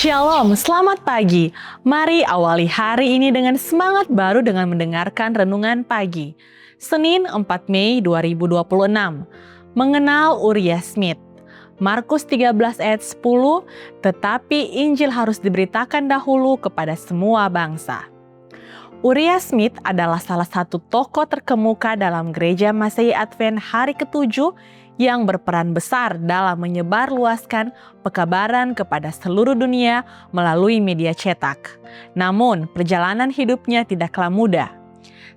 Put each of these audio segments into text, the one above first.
Shalom, selamat pagi. Mari awali hari ini dengan semangat baru dengan mendengarkan renungan pagi. Senin 4 Mei 2026. Mengenal Uriah Smith. Markus 13 ayat 10, tetapi Injil harus diberitakan dahulu kepada semua bangsa. Uriah Smith adalah salah satu tokoh terkemuka dalam gereja Masehi Advent hari ke-7 yang berperan besar dalam menyebarluaskan pekabaran kepada seluruh dunia melalui media cetak. Namun, perjalanan hidupnya tidaklah mudah.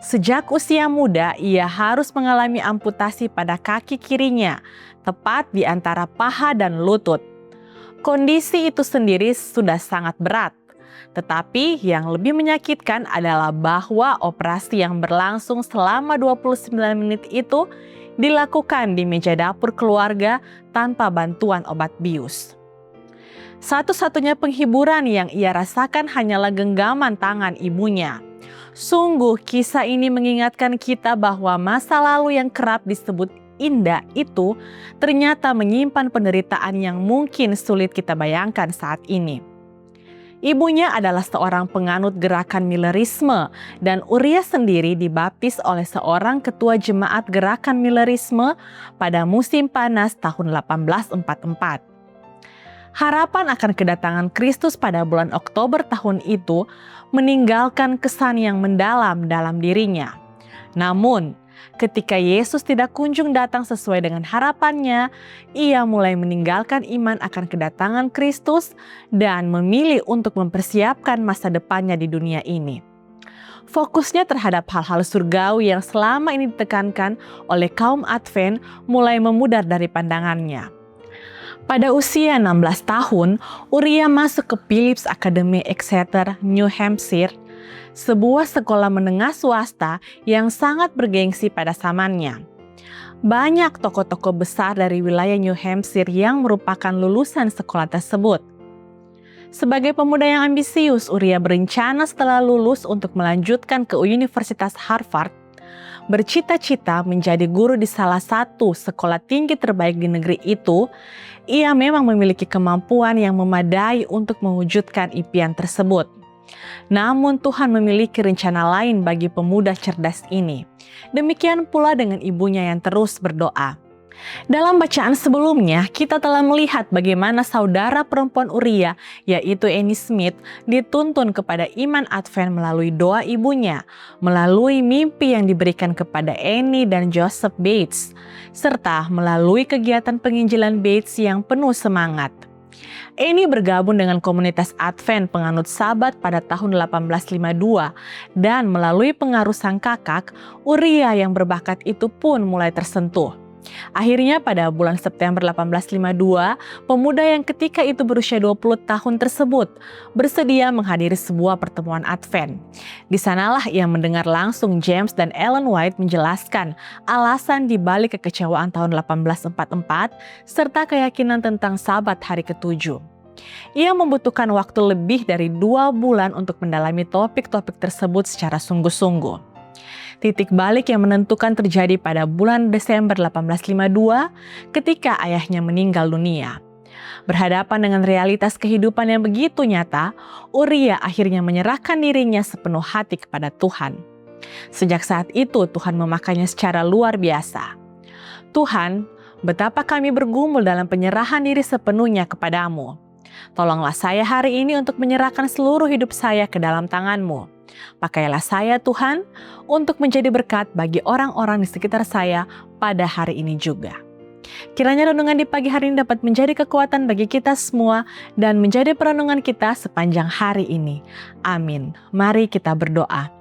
Sejak usia muda, ia harus mengalami amputasi pada kaki kirinya, tepat di antara paha dan lutut. Kondisi itu sendiri sudah sangat berat. Tetapi yang lebih menyakitkan adalah bahwa operasi yang berlangsung selama 29 menit itu dilakukan di meja dapur keluarga tanpa bantuan obat bius. Satu-satunya penghiburan yang ia rasakan hanyalah genggaman tangan ibunya. Sungguh kisah ini mengingatkan kita bahwa masa lalu yang kerap disebut indah itu ternyata menyimpan penderitaan yang mungkin sulit kita bayangkan saat ini. Ibunya adalah seorang penganut gerakan Millerisme dan Uriah sendiri dibaptis oleh seorang ketua jemaat gerakan Millerisme pada musim panas tahun 1844. Harapan akan kedatangan Kristus pada bulan Oktober tahun itu meninggalkan kesan yang mendalam dalam dirinya. Namun, ketika Yesus tidak kunjung datang sesuai dengan harapannya, ia mulai meninggalkan iman akan kedatangan Kristus dan memilih untuk mempersiapkan masa depannya di dunia ini. Fokusnya terhadap hal-hal surgawi yang selama ini ditekankan oleh kaum Advent mulai memudar dari pandangannya. Pada usia 16 tahun, Uriah masuk ke Phillips Academy Exeter, New Hampshire, sebuah sekolah menengah swasta yang sangat bergengsi pada zamannya. Banyak tokoh-tokoh besar dari wilayah New Hampshire yang merupakan lulusan sekolah tersebut. Sebagai pemuda yang ambisius, Uriah berencana setelah lulus untuk melanjutkan ke Universitas Harvard, bercita-cita menjadi guru di salah satu sekolah tinggi terbaik di negeri itu. Ia memang memiliki kemampuan yang memadai untuk mewujudkan impian tersebut. Namun Tuhan memiliki rencana lain bagi pemuda cerdas ini. Demikian pula dengan ibunya yang terus berdoa. Dalam bacaan sebelumnya, kita telah melihat bagaimana saudara perempuan Uriah, yaitu Annie Smith, dituntun kepada iman Advent melalui doa ibunya, melalui mimpi yang diberikan kepada Annie dan Joseph Bates, serta melalui kegiatan penginjilan Bates yang penuh semangat. Annie bergabung dengan komunitas Advent penganut Sabat pada tahun 1852 dan melalui pengaruh sang kakak, Uriah yang berbakat itu pun mulai tersentuh. Akhirnya pada bulan September 1852, pemuda yang ketika itu berusia 20 tahun tersebut bersedia menghadiri sebuah pertemuan Advent. Di sanalah ia mendengar langsung James dan Ellen White menjelaskan alasan dibalik kekecewaan tahun 1844 serta keyakinan tentang Sabat hari ke-7. Ia membutuhkan waktu lebih dari 2 bulan untuk mendalami topik-topik tersebut secara sungguh-sungguh. Titik balik yang menentukan terjadi pada bulan Desember 1852 ketika ayahnya meninggal dunia. Berhadapan dengan realitas kehidupan yang begitu nyata, Uriah akhirnya menyerahkan dirinya sepenuh hati kepada Tuhan. Sejak saat itu Tuhan memakainya secara luar biasa. Tuhan, betapa kami bergumul dalam penyerahan diri sepenuhnya kepadamu. Tolonglah saya hari ini untuk menyerahkan seluruh hidup saya ke dalam tangan-Mu. Pakailah saya Tuhan untuk menjadi berkat bagi orang-orang di sekitar saya pada hari ini juga. Kiranya renungan di pagi hari ini dapat menjadi kekuatan bagi kita semua dan menjadi perenungan kita sepanjang hari ini. Amin. Mari kita berdoa.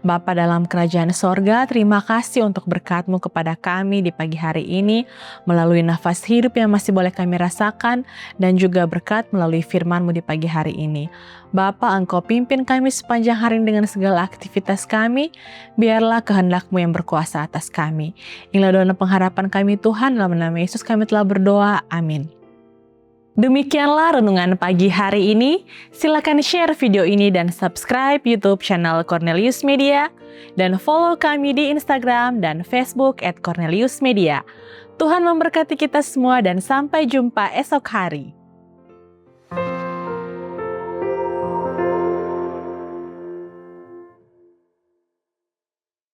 Bapa dalam kerajaan sorga, terima kasih untuk berkat-Mu kepada kami di pagi hari ini melalui nafas hidup yang masih boleh kami rasakan dan juga berkat melalui firman-Mu di pagi hari ini. Bapa, Engkau pimpin kami sepanjang hari ini dengan segala aktivitas kami, biarlah kehendak-Mu yang berkuasa atas kami. Inilah doa dan pengharapan kami Tuhan, dalam nama Yesus kami telah berdoa. Amin. Demikianlah renungan pagi hari ini. Silakan share video ini dan subscribe YouTube channel Cornelius Media dan follow kami di Instagram dan Facebook @corneliusmedia. Tuhan memberkati kita semua dan sampai jumpa esok hari.